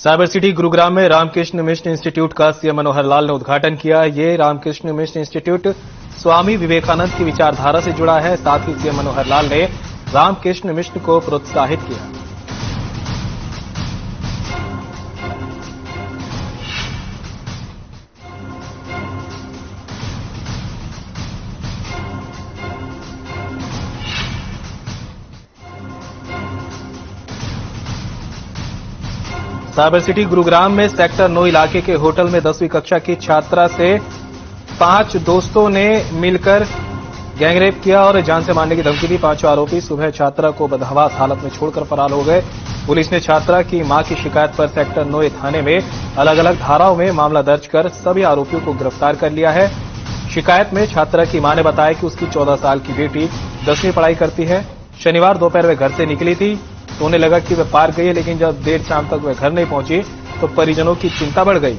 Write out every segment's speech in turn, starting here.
Cyber city Gurugram में Ramakrishna mission institute का CM Manohar Lal ने उद्घाटन किया। ये रामकृष्ण मिशन इंस्टीट्यूट स्वामी विवेकानंद की विचारधारा से जुड़ा है। साथ ही सीएम मनोहर लाल ने रामकृष्ण मिशन को प्रोत्साहित किया। साइबर सिटी गुरुग्राम में सेक्टर 9 इलाके के होटल में 10वीं कक्षा की छात्रा से 5 दोस्तों ने मिलकर गैंगरेप किया और जान से मारने की धमकी दी। 5 आरोपी सुबह छात्रा को बदहवास हालत में छोड़कर फरार हो गए। पुलिस ने छात्रा की मां की शिकायत पर सेक्टर 9 थाने में अलग अलग धाराओं में मामला दर्ज कर सभी आरोपियों को गिरफ्तार कर लिया है। शिकायत में छात्रा की मां ने बताया कि उसकी 14 साल की बेटी 10वीं पढ़ाई करती है। शनिवार दोपहर वे घर से निकली थी तो उन्हें लगा कि वह पार गई है, लेकिन जब देर शाम तक वह घर नहीं पहुंची तो परिजनों की चिंता बढ़ गई।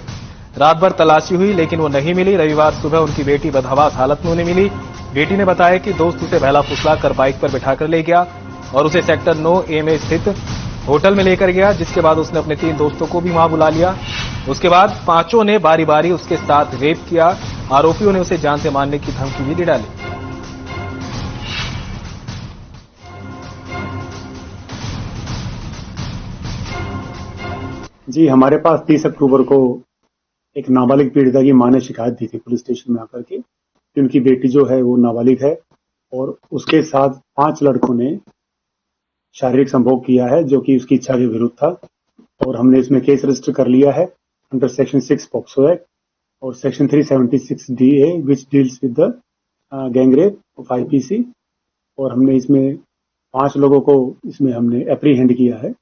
रात भर तलाशी हुई लेकिन वो नहीं मिली। रविवार सुबह उनकी बेटी बदहवास हालत में उन्हें मिली। बेटी ने बताया कि दोस्त उसे बहला फुसलाकर बाइक पर बिठाकर ले गया और उसे सेक्टर 9A में स्थित होटल में लेकर गया, जिसके बाद उसने अपने 3 दोस्तों को भी वहां बुला लिया। उसके बाद 5 ने बारी बारी उसके साथ रेप किया। आरोपियों ने उसे जान से मारने की धमकी भी दे डाली। जी, हमारे पास 30 अक्टूबर को एक नाबालिग पीड़िता की मां ने शिकायत दी थी पुलिस स्टेशन में आकर के कि उनकी बेटी जो है वो नाबालिग है और उसके साथ 5 लड़कों ने शारीरिक संभोग किया है जो कि उसकी इच्छा के विरुद्ध था। और हमने इसमें केस रजिस्टर कर लिया है अंडर सेक्शन 6 पॉक्सो एक्ट और section 376DA which deals with the gang rape of IPC। और हमने इसमें 5 लोगों को इसमें हमने एप्रीहेंड किया है,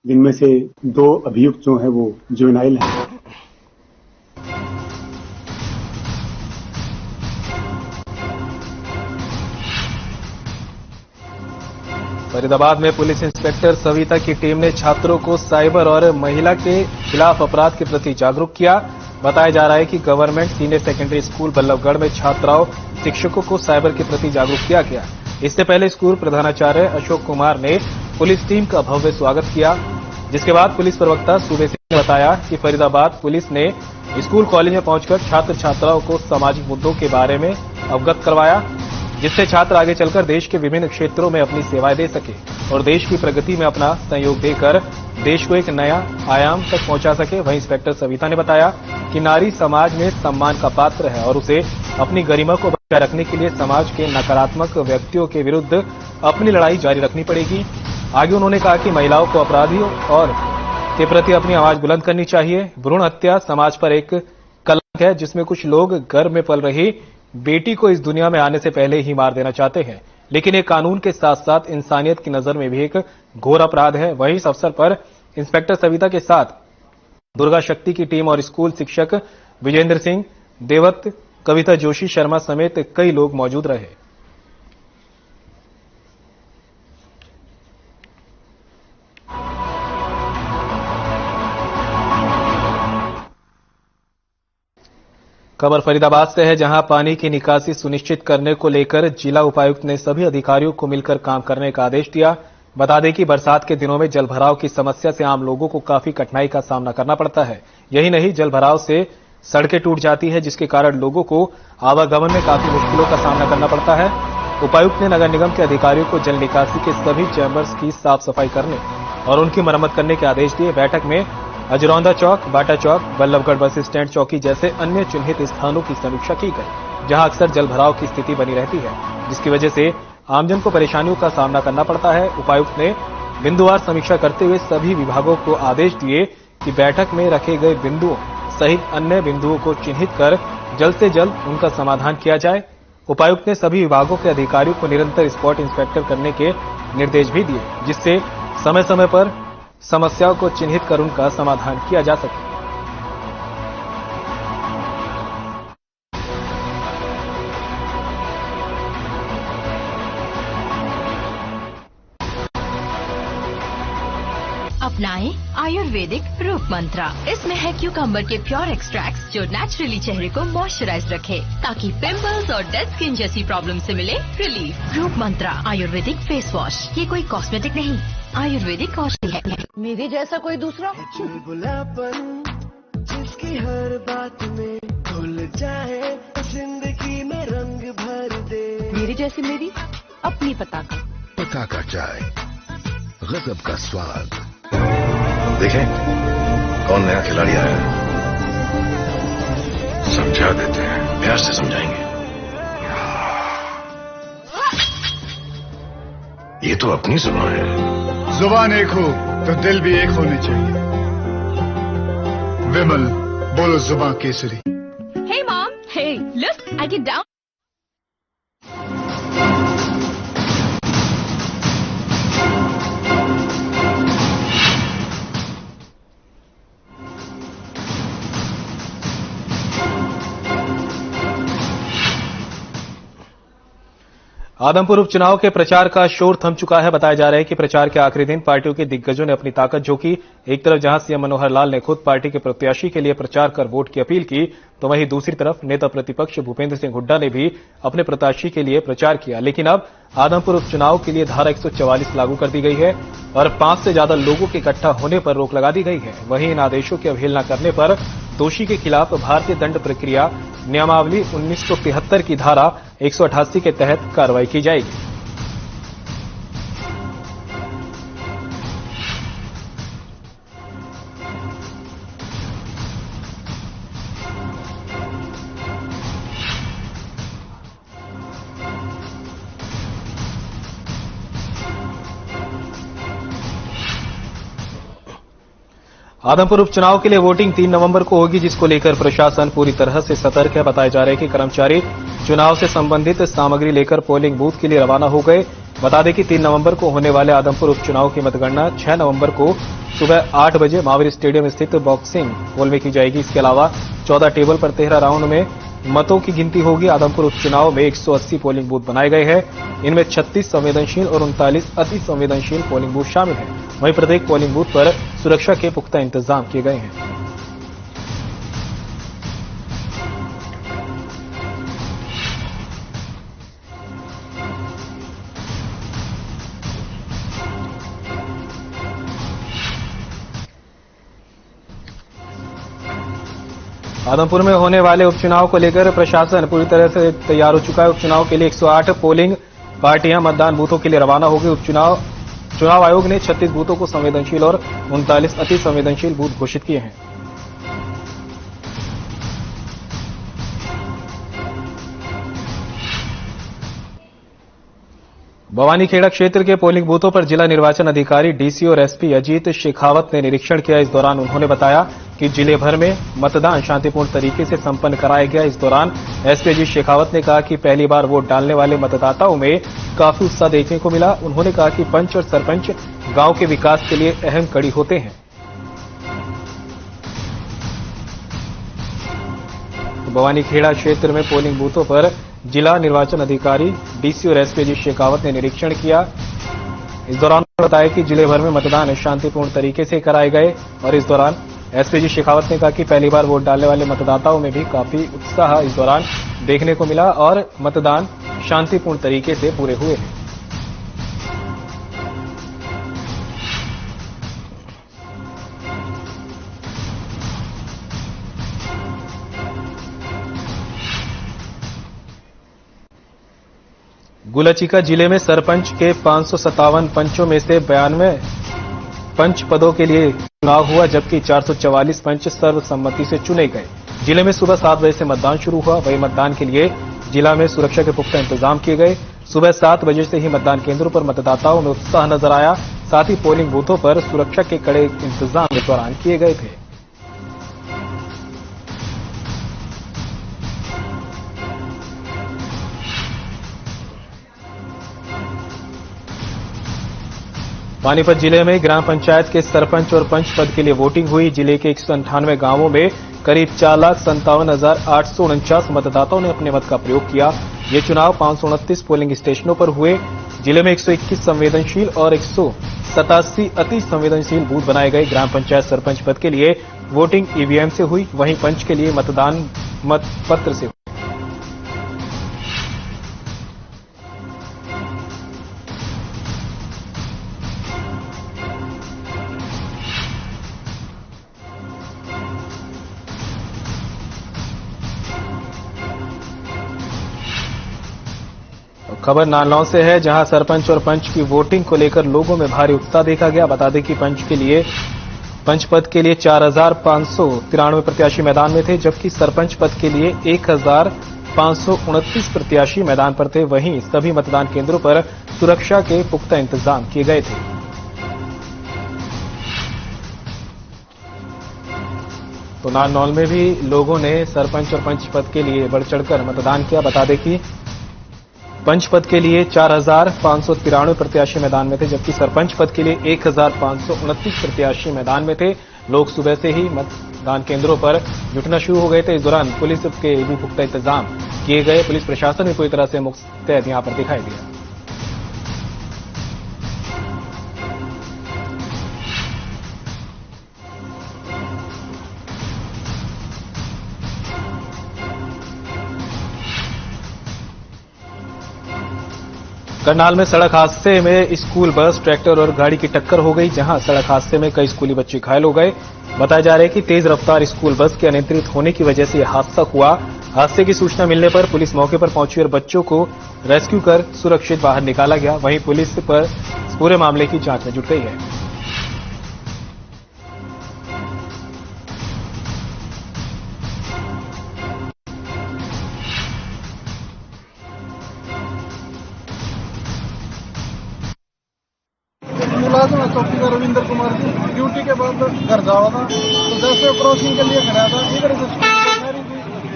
जिनमें से 2 अभियुक्त जो हैं वो जुवेनाइल हैं। फरीदाबाद में पुलिस इंस्पेक्टर सविता की टीम ने छात्रों को साइबर और महिला के खिलाफ अपराध के प्रति जागरूक किया। बताया जा रहा है कि government senior secondary school Ballabhgarh में छात्राओं शिक्षकों को साइबर के प्रति जागरूक किया गया। इससे पहले स्कूल प्रधानाचार्य अशोक कुमार ने पुलिस टीम का भव्य स्वागत किया, जिसके बाद पुलिस प्रवक्ता सूबे सिंह ने बताया कि फरीदाबाद पुलिस ने स्कूल कॉलेज में पहुंचकर छात्र छात्राओं को सामाजिक मुद्दों के बारे में अवगत करवाया, जिससे छात्र आगे चलकर देश के विभिन्न क्षेत्रों में अपनी सेवाएं दे सके और देश की प्रगति में अपना सहयोग देकर देश को एक नया आयाम तक पहुंचा सके। वहीं इंस्पेक्टर सविता ने बताया कि नारी समाज में सम्मान का पात्र है और उसे अपनी गरिमा को बचाए रखने के लिए समाज के नकारात्मक व्यक्तियों के विरुद्ध अपनी लड़ाई जारी रखनी पड़ेगी। आगे उन्होंने कहा कि महिलाओं को अपराधियों और के प्रति अपनी आवाज बुलंद करनी चाहिए। भ्रूण हत्या समाज पर एक कलंक है, जिसमें कुछ लोग गर्भ में पल रही बेटी को इस दुनिया में आने से पहले ही मार देना चाहते हैं, लेकिन ये कानून के साथ साथ इंसानियत की नजर में भी एक घोर अपराध है। वहीं इस अवसर पर इंस्पेक्टर सविता के साथ दुर्गा शक्ति की टीम और स्कूल शिक्षक विजेंद्र सिंह, देवत, कविता जोशी शर्मा समेत कई लोग मौजूद रहे। खबर फरीदाबाद से है, जहां पानी की निकासी सुनिश्चित करने को लेकर जिला उपायुक्त ने सभी अधिकारियों को मिलकर काम करने का आदेश दिया। बता दें कि बरसात के दिनों में जलभराव की समस्या से आम लोगों को काफी कठिनाई का सामना करना पड़ता है। यही नहीं, जलभराव से सड़कें टूट जाती है, जिसके कारण लोगों को आवागमन में काफी मुश्किलों का सामना करना पड़ता है। उपायुक्त ने नगर निगम के अधिकारियों को जल निकासी के सभी चैम्बर्स की साफ सफाई करने और उनकी मरम्मत करने के आदेश दिए। बैठक में अजरौंदा चौक, बाटा चौक, बल्लभगढ़ बस स्टैंड चौकी जैसे अन्य चिन्हित स्थानों की समीक्षा की गई, जहां अक्सर जलभराव की स्थिति बनी रहती है, जिसकी वजह से आमजन को परेशानियों का सामना करना पड़ता है। उपायुक्त ने बिंदुवार समीक्षा करते हुए सभी विभागों को आदेश दिए कि बैठक में रखे गए बिंदुओं सहित अन्य बिंदुओं को चिन्हित कर जल्द से जल्द उनका समाधान किया जाए। उपायुक्त ने सभी विभागों के अधिकारियों को निरंतर स्पॉट इंस्पेक्टर करने के निर्देश भी दिए, जिससे समय समय पर समस्याओं को चिन्हित कर उनका समाधान किया जा सके। अपनाएं आयुर्वेदिक रूप मंत्रा। इसमें है क्यूकम्बर के प्योर एक्सट्रैक्ट्स जो नेचुरली चेहरे को मॉइस्चराइज रखे, ताकि पिंपल्स और डेड स्किन जैसी प्रॉब्लम से मिले रिलीफ। रूप मंत्रा आयुर्वेदिक फेस वॉश, ये कोई कॉस्मेटिक नहीं, आयुर्वेदिक औषधि है। मेरे जैसा कोई दूसरा? चुलबुलापन जिसकी हर बात में घुल जाए, जिंदगी में रंग भर दे। मेरी जैसी मेरी अपनी पताका। पताका चाय, गजब का स्वाद। देखें कौन नया खिलाड़ी आया है। समझा देते हैं, प्यार से समझाएंगे। ये तो अपनी जुबान है। जुबान एक हो तो दिल भी एक होने चाहिए। विमल, बोलो जुबान Kesari. Hey mom, hey, look, I can down. Adampur उपचुनाव के प्रचार का शोर थम चुका है। बताया जा रहा है कि प्रचार के आखिरी दिन पार्टियों के दिग्गजों ने अपनी ताकत झोंकी। एक तरफ जहां सीएम मनोहर लाल ने खुद पार्टी के प्रत्याशी के लिए प्रचार कर वोट की अपील की, तो वहीं दूसरी तरफ नेता प्रतिपक्ष भूपेंद्र सिंह हुड्डा ने भी अपने प्रत्याशी के लिए प्रचार किया। लेकिन अब आदमपुर उपचुनाव के लिए धारा 144 लागू कर दी गई है और 5 से ज्यादा लोगों के इकट्ठा होने पर रोक लगा दी गई है। वहीं इन आदेशों की अवहेलना करने पर दोषी के खिलाफ भारतीय दंड प्रक्रिया नियमावली 1973 की धारा 188 के तहत कार्रवाई की जाएगी। आदमपुर उपचुनाव के लिए वोटिंग 3 नवंबर को होगी, जिसको लेकर प्रशासन पूरी तरह से सतर्क है। बताया जा रहा है कि कर्मचारी चुनाव से संबंधित सामग्री लेकर पोलिंग बूथ के लिए रवाना हो गए। बता दें कि 3 नवंबर को होने वाले आदमपुर उपचुनाव की मतगणना 6 नवंबर को सुबह 8 बजे महावीर स्टेडियम स्थित बॉक्सिंग हॉल में की जाएगी। इसके अलावा 14 टेबल पर 13 राउंड में मतों की गिनती होगी। आदमपुर उपचुनाव में 180 पोलिंग बूथ बनाए गए हैं। इनमें 36 संवेदनशील और 39 अति संवेदनशील पोलिंग बूथ शामिल हैं। वहीं प्रत्येक पोलिंग बूथ पर सुरक्षा के पुख्ता इंतजाम किए गए हैं। आदमपुर में होने वाले उपचुनाव को लेकर प्रशासन पूरी तरह से तैयार हो चुका है। उपचुनाव के लिए 108 पोलिंग पार्टियां मतदान बूथों के लिए रवाना होगी। चुनाव आयोग ने 36 बूथों को संवेदनशील और 39 अति संवेदनशील बूथ घोषित किए हैं। भवानीखेड़ा क्षेत्र के पोलिंग बूथों पर जिला निर्वाचन अधिकारी डीसी और एसपी अजीत शेखावत ने निरीक्षण किया। इस दौरान उन्होंने बताया कि जिले भर में मतदान शांतिपूर्ण तरीके से संपन्न कराया गया। इस दौरान एसपी अजीत शेखावत ने कहा कि पहली बार वोट डालने वाले मतदाताओं में काफी उत्साह देखने को मिला। उन्होंने कहा कि पंच और सरपंच गांव के विकास के लिए अहम कड़ी होते हैं। भवानीखेड़ा क्षेत्र में पोलिंग बूथों पर जिला निर्वाचन अधिकारी डीसी और एसपी अजीत शेखावत ने निरीक्षण किया। इस दौरान उन्होंने बताया कि जिले भर में मतदान शांतिपूर्ण तरीके से कराए गए और इस दौरान एसपी अजीत शेखावत ने कहा कि पहली बार वोट डालने वाले मतदाताओं में भी काफी उत्साह इस दौरान देखने को मिला और मतदान शांतिपूर्ण तरीके से पूरे हुए हैं। गुलचिका जिले में सरपंच के 557 पंचों में से 92 पंच पदों के लिए चुनाव हुआ, जबकि 444 पंच सर्वसम्मति से चुने गए। जिले में सुबह 7 बजे से मतदान शुरू हुआ। वहीं मतदान के लिए जिला में सुरक्षा के पुख्ता इंतजाम किए गए। सुबह 7 बजे से ही मतदान केंद्रों पर मतदाताओं में उत्साह नजर आया। साथ ही पोलिंग बूथों पर सुरक्षा के कड़े इंतजाम इस दौरान किए गए थे। पानीपत जिले में ग्राम पंचायत के सरपंच और पंच पद के लिए वोटिंग हुई। जिले के 198 गांवों में करीब 4,57,849 मतदाताओं ने अपने मत का प्रयोग किया। ये चुनाव 529 पोलिंग स्टेशनों पर हुए। जिले में 121 संवेदनशील और 187 अति संवेदनशील बूथ बनाए गए। ग्राम पंचायत सरपंच पद के लिए वोटिंग ईवीएम से हुई, वहीं पंच के लिए मतदान मतपत्र से हुई। खबर नारनौल से है, जहां सरपंच और पंच की वोटिंग को लेकर लोगों में भारी उत्साह देखा गया। बता दें कि पंच पद के लिए 4,593 प्रत्याशी मैदान में थे, जबकि सरपंच पद के लिए 1,529 प्रत्याशी मैदान पर थे। वहीं सभी मतदान केंद्रों पर सुरक्षा के पुख्ता इंतजाम किए गए थे। तो नारनौल में भी लोगों ने सरपंच और पंच पद के लिए बढ़ चढ़कर मतदान किया। बता दें कि पंच पद के लिए 4,593 प्रत्याशी मैदान में थे, जबकि सरपंच पद के लिए 1,529 प्रत्याशी मैदान में थे। लोग सुबह से ही मतदान केंद्रों पर जुटना शुरू हो गए थे। इस दौरान पुलिस के भी पुख्ता इंतजाम किए गए। पुलिस प्रशासन भी पूरी तरह से मुस्तैद यहां पर दिखाई दिया। करनाल में सड़क हादसे में स्कूल बस, ट्रैक्टर और गाड़ी की टक्कर हो गई, जहां सड़क हादसे में कई स्कूली बच्चे घायल हो गए। बताया जा रहा है कि तेज रफ्तार स्कूल बस के अनियंत्रित होने की वजह से यह हादसा हुआ। हादसे की सूचना मिलने पर पुलिस मौके पर पहुंची और बच्चों को रेस्क्यू कर सुरक्षित बाहर निकाला गया। वहीं पुलिस पर पूरे मामले की जांच में जुट गई है। मुलाजिम है चौकीदार रविंद्र कुमार जी, ड्यूटी के बाद घर जावा था, तो जैसे क्रॉसिंग के लिए खड़ा था, इधर से स्कूल बस आ रही थी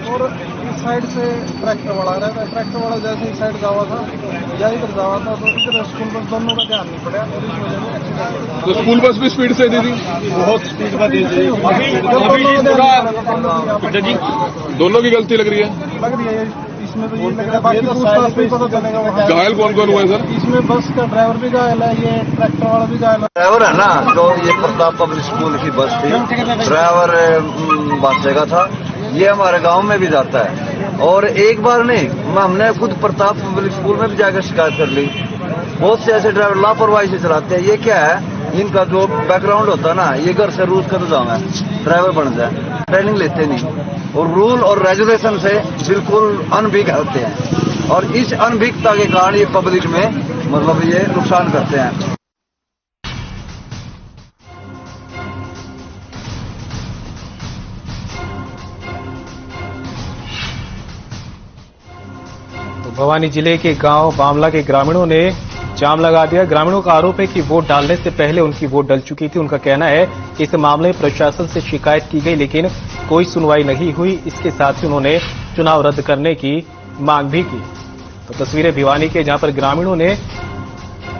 और इस साइड से ट्रैक्टर वाला आ रहा था। ट्रैक्टर वाला जैसे इस साइड जावा था या इधर जावा था, तो इधर स्कूल बस दोनों का ध्यान नहीं पड़ा और इस वजह से एक्सीडेंट। तो स्कूल बस भी स्पीड से दी थी, बहुत स्पीड में दी थी। दोनों की गलती लग रही है। इसमें तो ये लग रहा है, बाकी पूछताछ पे पता चलेगा वहाँ। घायल कौन कौन हुआ है सर? इसमें बस का ड्राइवर भी घायल है, ये ट्रैक्टर वाला भी घायल है। ड्राइवर है ना, जो ये प्रताप पब्लिक स्कूल की बस थी, ड्राइवर बादशाह था। ये हमारे गांव में भी जाता है और एक बार नहीं, हमने खुद प्रताप पब्लिक स्कूल में भी जाकर शिकायत कर ली। बहुत से ऐसे ड्राइवर लापरवाही से चलाते हैं। ये क्या है, इनका जो बैकग्राउंड होता है ना, ये घर से रूस कर जाऊंगा ड्राइवर बन जाए, ट्रेनिंग लेते नहीं और रूल और रेगुलेशन से बिल्कुल अनभिज्ञ होते हैं और इस अनभिज्ञता के कारण ये पब्लिक में मतलब ये नुकसान करते हैं। तो भवानी जिले के गांव बामला के ग्रामीणों ने जाम लगा दिया। ग्रामीणों का आरोप है कि वोट डालने से पहले उनकी वोट डल चुकी थी। उनका कहना है कि इस मामले में प्रशासन से शिकायत की गई, लेकिन कोई सुनवाई नहीं हुई। इसके साथ ही उन्होंने चुनाव रद्द करने की मांग भी की। तो तस्वीरें भिवानी के, जहां पर ग्रामीणों ने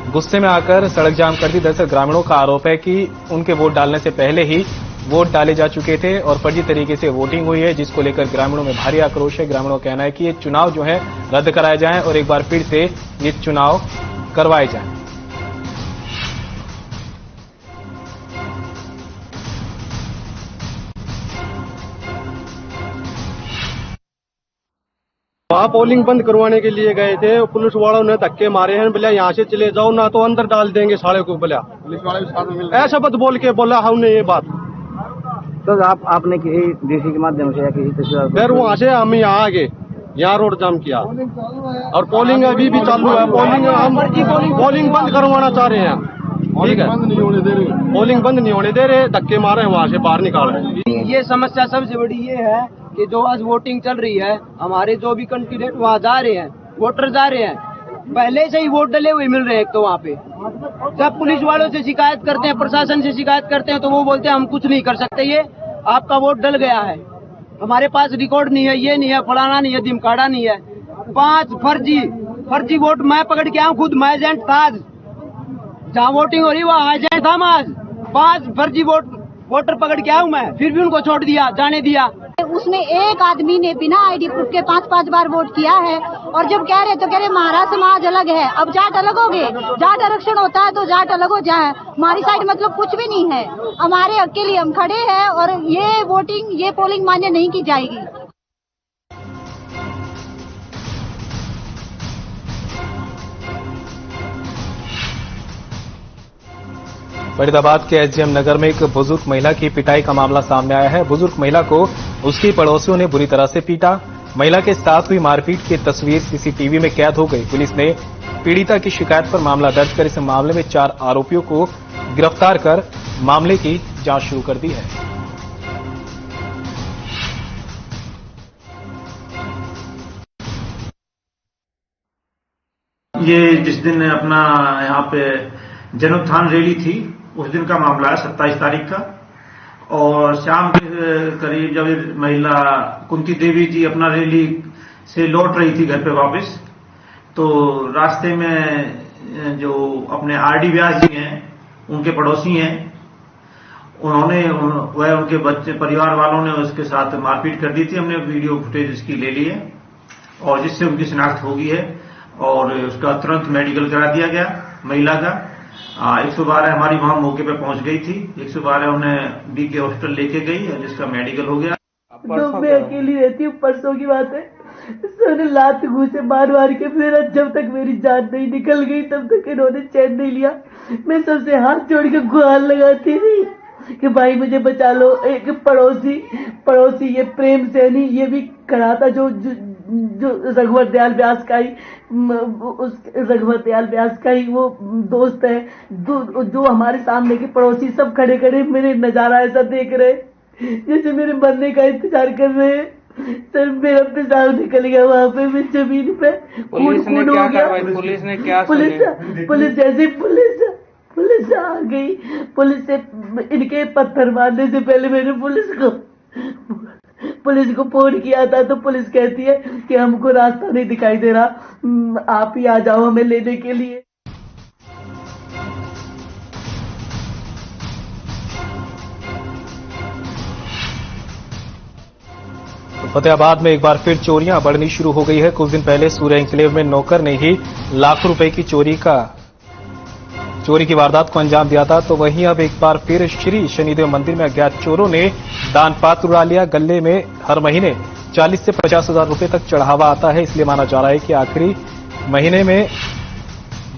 गुस्से में आकर सड़क जाम कर दी। दरअसल ग्रामीणों का आरोप है कि उनके वोट डालने से पहले ही वोट डाले जा चुके थे और फर्जी तरीके से वोटिंग हुई है, जिसको लेकर ग्रामीणों में भारी आक्रोश है। ग्रामीणों का कहना है कि ये चुनाव जो है रद्द कराए जाएं और एक बार फिर से ये चुनाव करवाए जाएं। वहाँ पोलिंग बंद करवाने के लिए गए थे, पुलिस वालों ने धक्के मारे हैं, बोला यहाँ से चले जाओ ना तो अंदर डाल देंगे साले को। बोला पुलिस वाले भी साथ में ऐसा बात बोल के बोला हमने ये बात। तो आपने किसी डीसी के माध्यम से या किसी तस्वीर फिर वहाँ से हम यहाँ आगे यहाँ रोड जाम किया और पोलिंग अभी भी चालू है। पोलिंग बंद करवाना चाह रहे हैं, ठीक है, पोलिंग बंद नहीं होने दे रहे, धक्के मारे हैं, वहाँ से बाहर निकाल रहे हैं। ये समस्या सबसे बड़ी ये है कि जो आज वोटिंग चल रही है, हमारे जो भी कैंडिडेट वहाँ जा रहे हैं, वोटर जा रहे हैं, पहले से ही वोट डले हुए मिल रहे हैं। तो वहाँ पे जब पुलिस वालों से शिकायत करते हैं, प्रशासन से शिकायत करते हैं, तो वो बोलते हैं हम कुछ नहीं कर सकते, ये आपका वोट डल गया है, हमारे पास रिकॉर्ड नहीं है, ये नहीं है, फलाना नहीं है, दिमकाड़ा नहीं है। 5 फर्जी वोट मैं पकड़ के आऊँ, खुद मैं एजेंट था, जहाँ वोटिंग हो रही वहाँ एजेंट था मैं। 5 फर्जी वोटर पकड़ के आऊँ मैं, फिर भी उनको छोड़ दिया, जाने दिया। उसमें एक आदमी ने बिना आईडी प्रूफ के 5-5 बार वोट किया है और जब कह रहे तो कह रहे महाराष्ट्र समाज अलग है। अब जाट अलग हो गए, जाट आरक्षण होता है तो जाट अलग हो जाए, हमारी साइड मतलब कुछ भी नहीं है। हमारे हक के लिए हम खड़े हैं और ये वोटिंग, ये पोलिंग मान्य नहीं की जाएगी। फरीदाबाद के एसडीएम नगर में एक बुजुर्ग महिला की पिटाई का मामला सामने आया है। बुजुर्ग महिला को उसकी पड़ोसियों ने बुरी तरह से पीटा। महिला के साथ हुई मारपीट की तस्वीर सीसीटीवी में कैद हो गई। पुलिस ने पीड़िता की शिकायत पर मामला दर्ज कर इस मामले में 4 आरोपियों को गिरफ्तार कर मामले की जांच शुरू कर दी है। ये जिस दिन अपना यहाँ पे जन उत्थान रैली थी उस दिन का मामला है, 27 तारीख का। और शाम के करीब जब महिला कुंती देवी जी अपना रैली से लौट रही थी घर पे वापस, तो रास्ते में जो अपने आरडी व्यास जी हैं उनके पड़ोसी हैं, उन्होंने वह उनके बच्चे परिवार वालों ने उसके साथ मारपीट कर दी थी। हमने वीडियो फुटेज इसकी ले ली है और जिससे उनकी शिनाख्त हो गई है और उसका तुरंत मेडिकल करा दिया गया महिला का। 112 हमारी वहां मौके पे पहुंच गई थी। 112 उन्हें बीके हॉस्पिटल लेके गई जिसका मेडिकल हो गया। तो मैं अकेली रहती हूँ, परसों की बात है। सबने लात घूसे मार के फिर जब तक मेरी जान नहीं निकल गई तब तक इन्होंने चैन नहीं लिया। मैं सबसे हाथ जोड़ के गुहार लगाती थी कि भाई मुझे बचा लो। एक पड़ोसी ये प्रेम सैनी ये भी खड़ा था, जो रघुवर दयाल व्यास का ही रघुवर दयाल व्यास का ही वो दोस्त है, जो हमारे सामने के पड़ोसी सब खड़े खड़े मेरे नजारा ऐसा देख रहे जैसे मेरे मरने का इंतजार कर रहे हैं। सर मेरा पेशाब निकल गया वहां पे, मैं जमीन पे खून हो गया। पुलिस ने क्या पुलिस जैसे पुलिस आ गई। पुलिस से इनके पत्थर मारने से पहले मैंने पुलिस को फोन किया था, तो पुलिस कहती है कि हमको रास्ता नहीं दिखाई दे रहा, आप ही आ जाओ हमें लेने के लिए। फतेहाबाद में एक बार फिर चोरियां बढ़नी शुरू हो गई है। कुछ दिन पहले सूर्य एन्क्लेव में नौकर ने ही लाखों रुपए की चोरी की वारदात को अंजाम दिया था, तो वहीं अब एक बार फिर श्री शनिदेव मंदिर में अज्ञात चोरों ने दान पात्र उड़ा लिया। गले में हर महीने 40 से 50 हजार रुपए तक चढ़ावा आता है, इसलिए माना जा रहा है कि आखिरी महीने में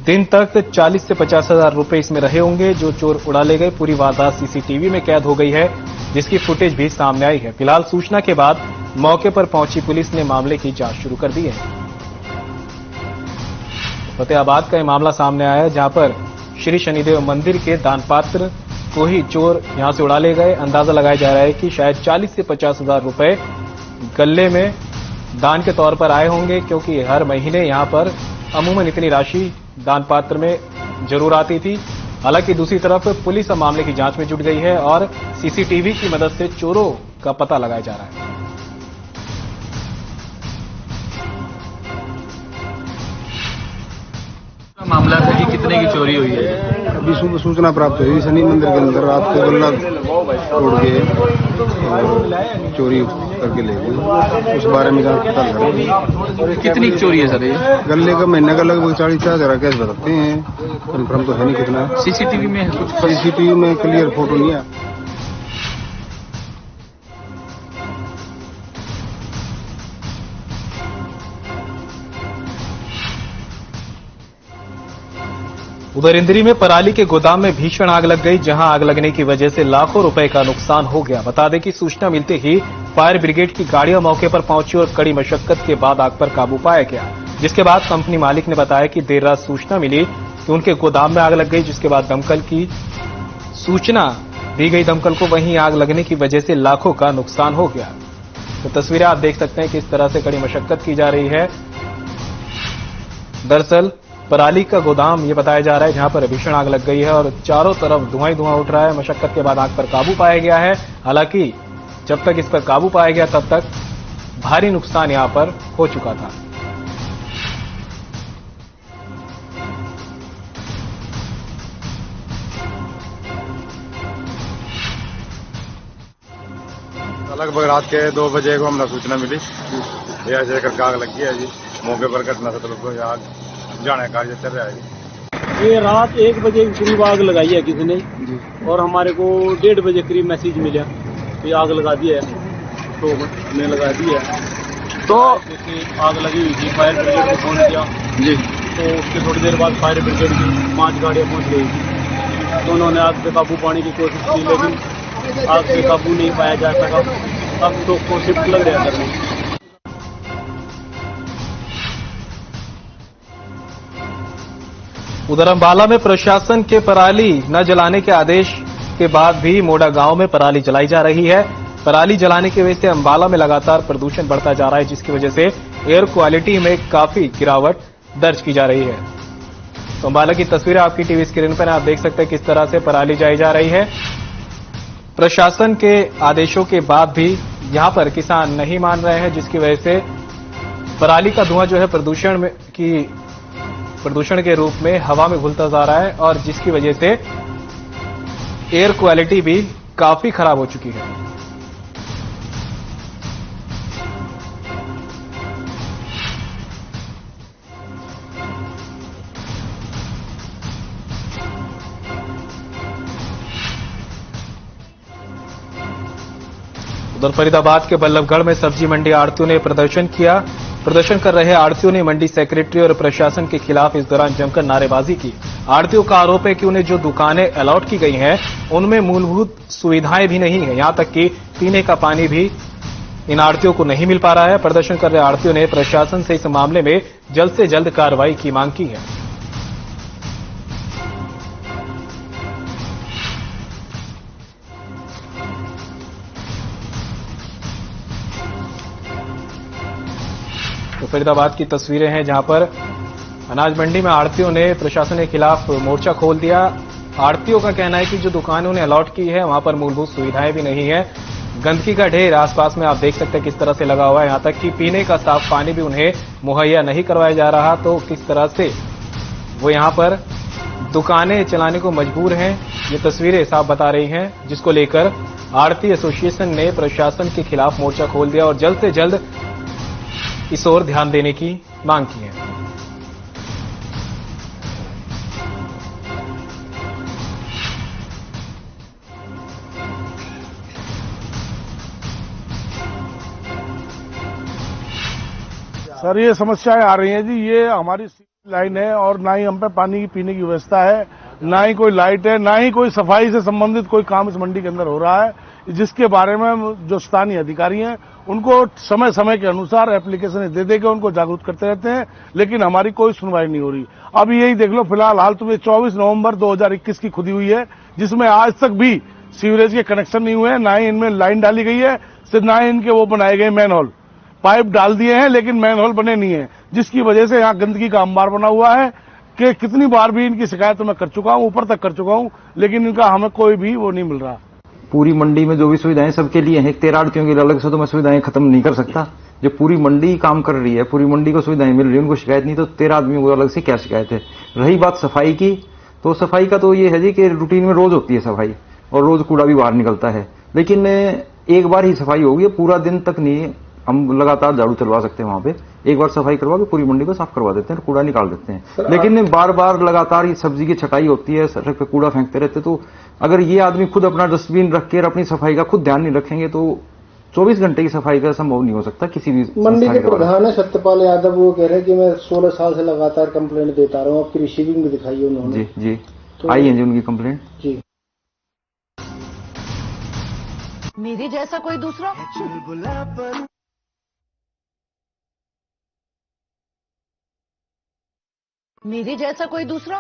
दिन तक 40 से 50 हजार रुपए इसमें रहे होंगे जो चोर उड़ा ले गए। पूरी वारदात सीसीटीवी में कैद हो गई है, जिसकी फुटेज भी सामने आई है। फिलहाल सूचना के बाद मौके पर पहुंची पुलिस ने मामले की जांच शुरू कर दी है। फतेहाबाद का यह मामला सामने आया है, जहां पर श्री शनिदेव मंदिर के दान पात्र को ही चोर यहां से उड़ा ले गए। अंदाजा लगाया जा रहा है कि शायद 40 से 50 हजार रुपए गले में दान के तौर पर आए होंगे, क्योंकि हर महीने यहां पर अमूमन इतनी राशि दान पात्र में जरूर आती थी। हालांकि दूसरी तरफ पुलिस अब मामले की जांच में जुट गई है और सीसीटीवी की मदद से चोरों का पता लगाया जा रहा है। मामला था कि कितने की चोरी हुई है? अभी सूचना प्राप्त हुई शनि मंदिर के अंदर रात को गल्ला तोड़ के चोरी करके ले गए। उस बारे में जांच पता लगा। कितनी चोरी है सर ये? गल्ले का महीने का लगभग 40-50 हजार कैश बताते हैं, कन्फर्म तो है नहीं कितना। सीसीटीवी में कुछ सीसीटीवी में क्लियर फोटो नहीं है। उधर इंद्री में पराली के गोदाम में भीषण आग लग गई, जहां आग लगने की वजह से लाखों रुपए का नुकसान हो गया। बता दें कि सूचना मिलते ही फायर ब्रिगेड की गाड़ियां मौके पर पहुंची और कड़ी मशक्कत के बाद आग पर काबू पाया गया। जिसके बाद कंपनी मालिक ने बताया कि देर रात सूचना मिली कि उनके गोदाम में आग लग गई, जिसके बाद दमकल की सूचना दी गई दमकल को। वहीं आग लगने की वजह से लाखों का नुकसान हो गया। तो तस्वीरें आप देख सकते हैं कि इस तरह से कड़ी मशक्कत की जा रही है। दरअसल पराली का गोदाम ये बताया जा रहा है जहां पर भीषण आग लग गई है और चारों तरफ धुआं ही धुआं उठ रहा है। मशक्कत के बाद आग पर काबू पाया गया है। हालांकि जब तक इस पर काबू पाया गया तब तक भारी नुकसान यहां पर हो चुका था। लगभग रात के 2 बजे को हमने सूचना मिली, ऐसे करके आग लगी है जी। मौके पर घटना से आग जाने कार्य चल रहा है। ये रात 1 बजे करीब आग लगाई है किसी ने और हमारे को 1:30 बजे करीब मैसेज मिला कि आग लगा दी है, तो हमने लगा दी है। तो आग लगी हुई थी, फायर ब्रिगेड को फोन किया जी, तो उसके थोड़ी देर बाद फायर ब्रिगेड की 5 गाड़ियां पहुंच गई थी। तो उन्होंने आग पे काबू पाने की कोशिश की, लेकिन आग पे काबू नहीं पाया जा सका। अब तो शिफ्ट लग रहा है। उधर अंबाला में प्रशासन के पराली न जलाने के आदेश के बाद भी मोड़ा गांव में पराली जलाई जा रही है। पराली जलाने की वजह से अंबाला में लगातार प्रदूषण बढ़ता जा रहा है, जिसकी वजह से एयर क्वालिटी में काफी गिरावट दर्ज की जा रही है। तो अंबाला की तस्वीरें आपकी टीवी स्क्रीन पर आप देख सकते हैं किस तरह से पराली जलाई जा रही है। प्रशासन के आदेशों के बाद भी यहां पर किसान नहीं मान रहे हैं, जिसकी वजह से पराली का धुआं जो है प्रदूषण के रूप में हवा में घुलता जा रहा है और जिसकी वजह से एयर क्वालिटी भी काफी खराब हो चुकी है। उधर फरीदाबाद के बल्लभगढ़ में सब्जी मंडी आड़तियों ने प्रदर्शन किया। प्रदर्शन कर रहे आड़तियों ने मंडी सेक्रेटरी और प्रशासन के खिलाफ इस दौरान जमकर नारेबाजी की। आड़तियों का आरोप है कि उन्हें जो दुकानें अलॉट की गई हैं उनमें मूलभूत सुविधाएं भी नहीं है, यहां तक कि पीने का पानी भी इन आड़तियों को नहीं मिल पा रहा है। प्रदर्शन कर रहे आड़तियों ने प्रशासन से इस मामले में जल्द से जल्द कार्रवाई की मांग की है। तो फरीदाबाद की तस्वीरें हैं जहां पर अनाज मंडी में आड़तियों ने प्रशासन के खिलाफ मोर्चा खोल दिया। आड़तियों का कहना है कि जो दुकानें उन्हें अलॉट की है वहां पर मूलभूत सुविधाएं भी नहीं है। गंदगी का ढेर आसपास में आप देख सकते हैं किस तरह से लगा हुआ है, यहां तक कि पीने का साफ पानी भी उन्हें मुहैया नहीं करवाया जा रहा। तो किस तरह से वो यहां पर दुकानें चलाने को मजबूर हैं, ये तस्वीरें साफ बता रही हैं, जिसको लेकर आड़ती एसोसिएशन ने प्रशासन के खिलाफ मोर्चा खोल दिया और जल्द से जल्द इस ओर ध्यान देने की मांग की है। सर ये समस्याएं आ रही हैं जी, ये हमारी लाइन है और ना ही हम पे पानी की पीने की व्यवस्था है, ना ही कोई लाइट है, ना ही कोई सफाई से संबंधित कोई काम इस मंडी के अंदर हो रहा है, जिसके बारे में जो स्थानीय अधिकारी हैं उनको समय समय के अनुसार एप्लीकेशन दे के उनको जागरूक करते रहते हैं, लेकिन हमारी कोई सुनवाई नहीं हो रही। अब यही देख लो, फिलहाल हाल तुम्हें 24 नवंबर 2021 की खुदी हुई है, जिसमें आज तक भी सीवरेज के कनेक्शन नहीं हुए हैं, ना ही इनमें लाइन डाली गई है, सिर्फ ना ही इनके वो बनाए गए मैनहोल, पाइप डाल दिए हैं लेकिन मैनहोल बने नहीं है, जिसकी वजह से यहाँ गंदगी का अंबार बना हुआ है कि कितनी बार भी इनकी शिकायत मैं कर चुका हूँ, ऊपर तक कर चुका हूँ, लेकिन इनका हमें कोई भी वो नहीं मिल रहा। पूरी मंडी में जो भी सुविधाएं सबके लिए हैं, 13 आड़तियों के लिए अलग से तो मैं सुविधाएं खत्म नहीं कर सकता। जो पूरी मंडी काम कर रही है, पूरी मंडी को सुविधाएं मिल रही है, उनको शिकायत नहीं, तो 13 आदमियों को अलग से क्या शिकायत है। रही बात सफाई की, तो सफाई का तो ये है जी कि रूटीन में रोज होती है सफाई और रोज कूड़ा भी बाहर निकलता है, लेकिन एक बार ही सफाई होगी, पूरा दिन तक नहीं हम लगातार झाड़ू चलवा सकते हैं। वहां पे एक बार सफाई करवा के पूरी मंडी को साफ करवा देते हैं, कूड़ा निकाल देते हैं, लेकिन बार बार लगातार ये सब्जी की छटाई होती है, सड़क पे कूड़ा फेंकते रहते। तो अगर ये आदमी खुद अपना डस्टबिन रख के अपनी सफाई का खुद ध्यान नहीं रखेंगे तो 24 घंटे की सफाई का संभव नहीं हो सकता किसी भी मंडी के प्रधान है सत्यपाल यादव, वो कह रहे हैं कि मैं 16 साल से लगातार कंप्लेंट देता रहा हूँ, आपकी रिसीविंग भी दिखाई है उन्होंने। जी तो आई है जी उनकी कंप्लेंट। जी मेरे जैसा कोई दूसरा मेरे जैसा कोई दूसरा